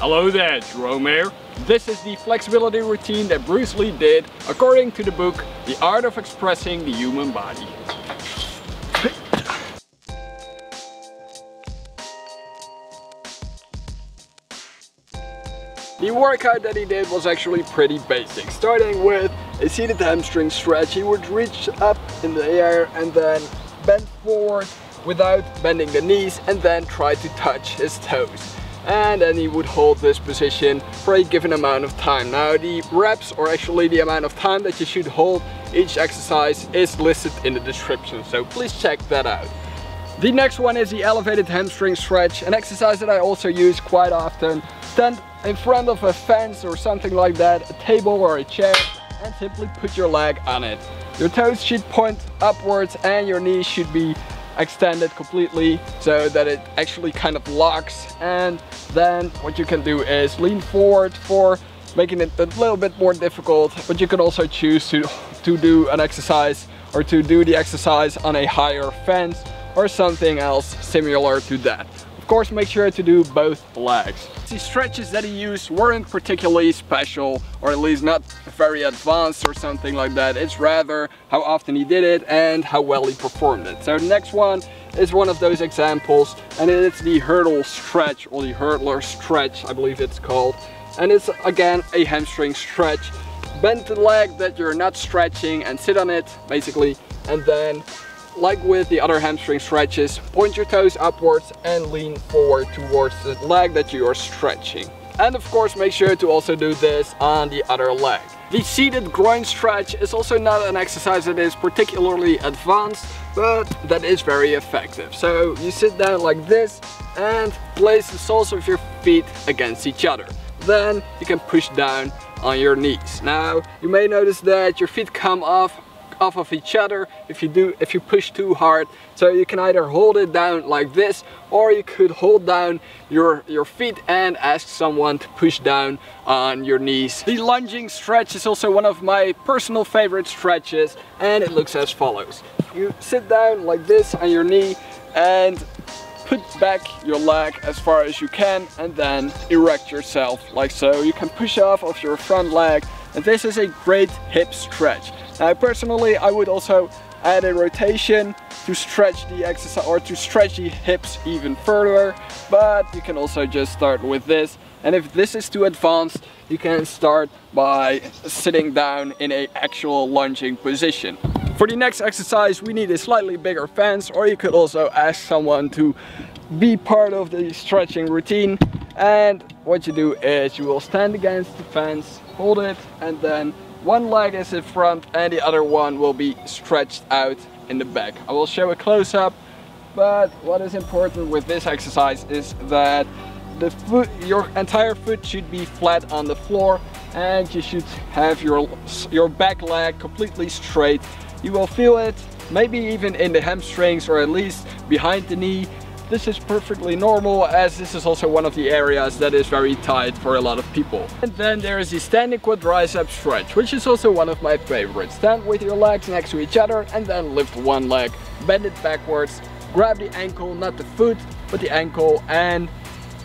Hello there, Jerome here. This is the flexibility routine that Bruce Lee did according to the book, The Art of Expressing the Human Body. The workout that he did was actually pretty basic, starting with a seated hamstring stretch. He would reach up in the air and then bend forward without bending the knees and then try to touch his toes. And then he would hold this position for a given amount of time. Now the reps, or actually the amount of time that you should hold each exercise, is listed in the description, so please check that out. The next one is the elevated hamstring stretch, an exercise that I also use quite often. Stand in front of a fence or something like that, a table or a chair, and simply put your leg on it. Your toes should point upwards and your knees should be extended completely so that it actually kind of locks. And then what you can do is lean forward for making it a little bit more difficult, but you can also choose to do an exercise or to do the exercise on a higher fence or something else similar to that. Of course, make sure to do both legs. The stretches that he used weren't particularly special, or at least not very advanced or something like that. It's rather how often he did it and how well he performed it. So the next one is one of those examples, and it's the hurdle stretch, or the hurdler stretch, I believe it's called. And it's again a hamstring stretch. Bend the leg that you're not stretching and sit on it basically, and then like with the other hamstring stretches, point your toes upwards and lean forward towards the leg that you are stretching. And of course, make sure to also do this on the other leg. The seated groin stretch is also not an exercise that is particularly advanced, but that is very effective. So you sit down like this and place the soles of your feet against each other. Then you can push down on your knees. Now you may notice that your feet come off of each other if you push too hard, so you can either hold it down like this, or you could hold down your feet and ask someone to push down on your knees. The lunging stretch is also one of my personal favorite stretches, and it looks as follows. You sit down like this on your knee and put back your leg as far as you can, and then erect yourself like so. You can push off of your front leg, and this is a great hip stretch. Now personally, I would also add a rotation to stretch the exercise, or to stretch the hips even further, but you can also just start with this. And if this is too advanced, you can start by sitting down in an actual lunging position. For the next exercise, we need a slightly bigger fence, or you could also ask someone to be part of the stretching routine. And what you do is you will stand against the fence, hold it, and then one leg is in front and the other one will be stretched out in the back. I will show a close-up, but what is important with this exercise is that your entire foot should be flat on the floor, and you should have your back leg completely straight. You will feel it maybe even in the hamstrings, or at least behind the knee. This is perfectly normal, as this is also one of the areas that is very tight for a lot of people. And then there is the standing quadricep stretch, which is also one of my favorites. Stand with your legs next to each other and then lift one leg, bend it backwards, grab the ankle, not the foot, but the ankle, and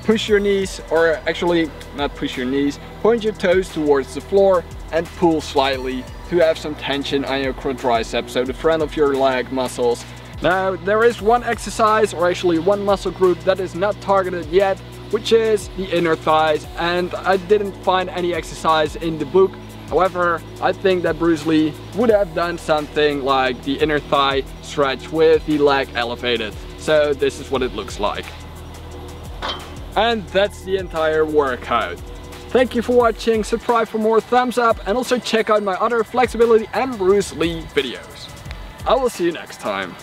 push your knees, or actually not push your knees, point your toes towards the floor and pull slightly to have some tension on your quadriceps, so the front of your leg muscles. Now there is one exercise, or actually one muscle group, that is not targeted yet, which is the inner thighs, and I didn't find any exercise in the book. However, I think that Bruce Lee would have done something like the inner thigh stretch with the leg elevated. So this is what it looks like. And that's the entire workout. Thank you for watching, subscribe for more, thumbs up, and also check out my other flexibility and Bruce Lee videos. I will see you next time.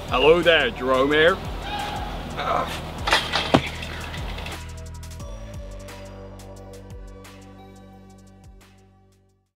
Hello there, Jerome here.